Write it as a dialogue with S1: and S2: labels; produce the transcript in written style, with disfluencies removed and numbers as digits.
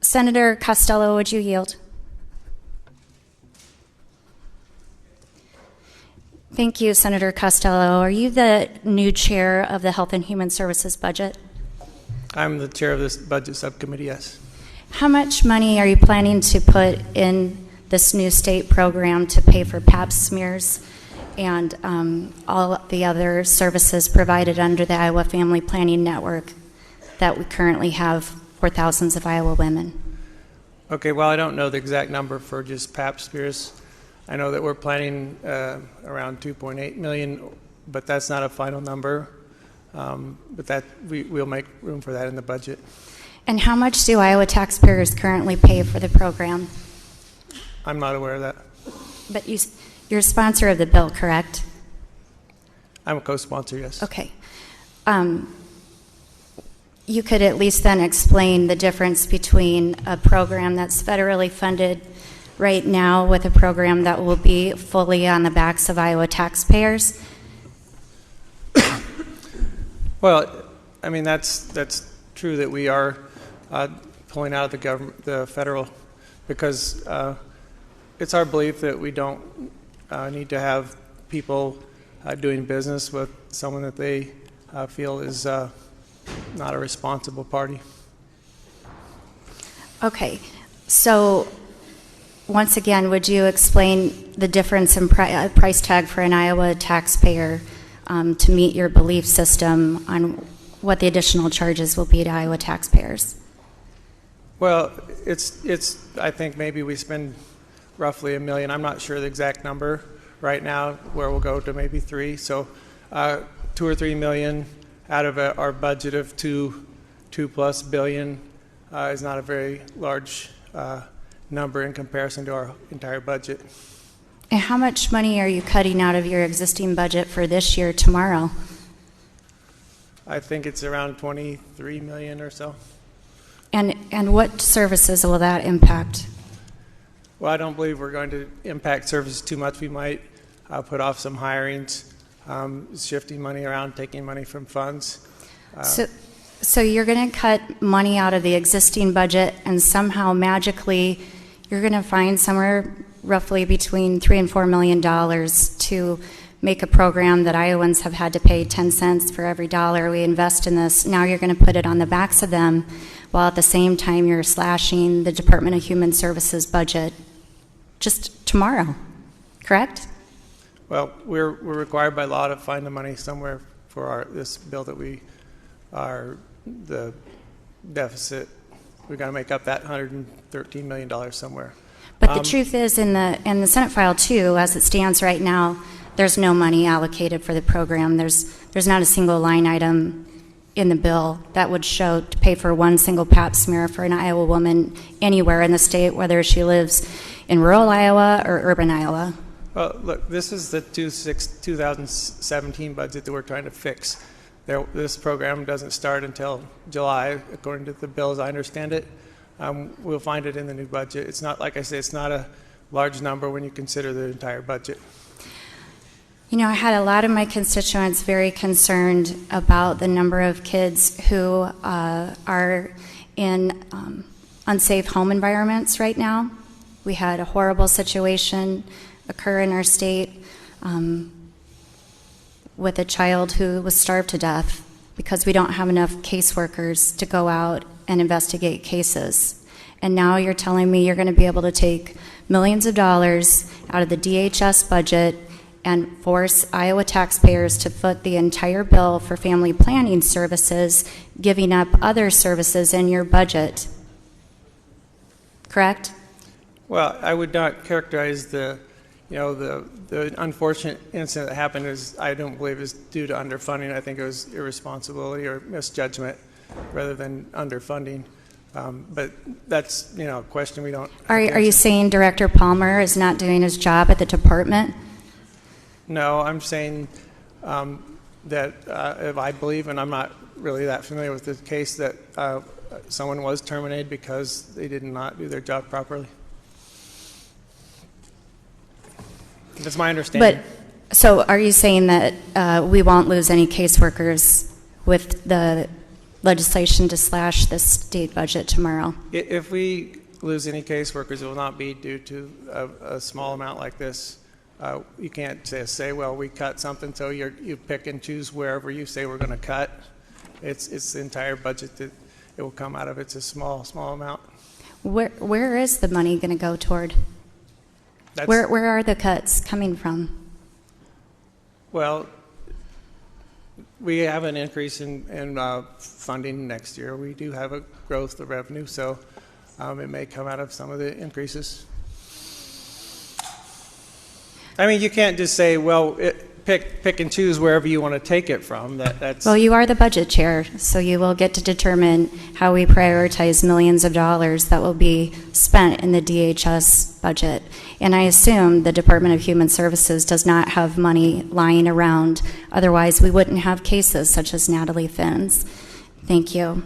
S1: Senator Costello, would you yield? Thank you, Senator Costello. Are you the new chair of the Health and Human Services budget?
S2: I'm the chair of this budget subcommittee, yes.
S1: How much money are you planning to put in this new state program to pay for Pap smears and all the other services provided under the Iowa Family Planning Network that we currently have for thousands of Iowa women?
S2: Okay, well, I don't know the exact number for just Pap smears. I know that we're planning around 2.8 million, but that's not a final number. But that we'll make room for that in the budget.
S1: And how much do Iowa taxpayers currently pay for the program?
S2: I'm not aware of that.
S1: But you're a sponsor of the bill, correct?
S2: I'm a co-sponsor, yes.
S1: Okay. You could at least then explain the difference between a program that's federally funded right now with a program that will be fully on the backs of Iowa taxpayers.
S2: Well, I mean, that's true that we are pulling out of the government, the federal, because it's our belief that we don't need to have people doing business with someone that they feel is not a responsible party. Okay,
S1: so once again, would you explain the difference in price tag for an Iowa taxpayer to meet your belief system on what the additional charges will be to Iowa taxpayers?
S2: Well, it's. I think maybe we spend roughly $1 million. I'm not sure the exact number right now, where we'll go to maybe 3. So 2 or 3 million out of our budget of $2+ billion is not a very large number in comparison to our entire budget.
S1: And how much money are you cutting out of your existing budget for this year tomorrow?
S2: I think it's around 23 million or so.
S1: And what services will that impact?
S2: Well, I don't believe we're going to impact services too much. We might put off some hirings, shifting money around, taking money from funds.
S1: So you're going to cut money out of the existing budget, and somehow magically you're going to find somewhere roughly between $3 and $4 million to make a program that Iowans have had to pay 10 cents for every dollar we invest in this. Now you're going to put it on the backs of them, while at the same time you're slashing the Department of Human Services budget just tomorrow, correct?
S2: Well, we're required by law to find the money somewhere for this bill that we are the deficit. We've got to make up that $113 million somewhere.
S1: But the truth is, in the Senate file too, as it stands right now, there's no money allocated for the program. There's not a single line item in the bill that would show to pay for one single Pap smear for an Iowa woman anywhere in the state, whether she lives in rural Iowa or urban Iowa.
S2: Well, look, this is the 2017 budget that we're trying to fix. This program doesn't start until July, according to the bill, as I understand it. We'll find it in the new budget. It's not, like I say, it's not a large number when you consider the entire budget.
S1: You know, I had a lot of my constituents very concerned about the number of kids who are in unsafe home environments right now. We had a horrible situation occur in our state with a child who was starved to death because we don't have enough caseworkers to go out and investigate cases. And now you're telling me you're going to be able to take millions of dollars out of the DHS budget and force Iowa taxpayers to foot the entire bill for family planning services, giving up other services in your budget. Correct?
S2: Well, I would not characterize the unfortunate incident that happened as, I don't believe, is due to underfunding. I think it was irresponsibility or misjudgment rather than underfunding. But that's, a question we don't.
S1: Are you saying Director Palmer is not doing his job at the department?
S2: No, I'm saying that if I believe, and I'm not really that familiar with the case, that someone was terminated because they did not do their job properly. That's my understanding.
S1: But so are you saying that we won't lose any caseworkers with the legislation to slash the state budget tomorrow.
S2: If we lose any caseworkers, it will not be due to a small amount like this. You can't say, well, we cut something, so you pick and choose wherever you say we're going to cut. It's the entire budget that it will come out of. It's a small amount.
S1: Where is the money going to go toward? Where are the cuts coming from?
S2: Well, we have an increase in funding next year. We do have a growth of revenue, so it may come out of some of the increases. I mean, you can't just say, well, pick and choose wherever you want to take it from. That's
S1: Well, you are the budget chair, so you will get to determine how we prioritize millions of dollars that will be spent in the DHS budget. And I assume the Department of Human Services does not have money lying around. Otherwise, we wouldn't have cases such as Natalie Finn's. Thank you.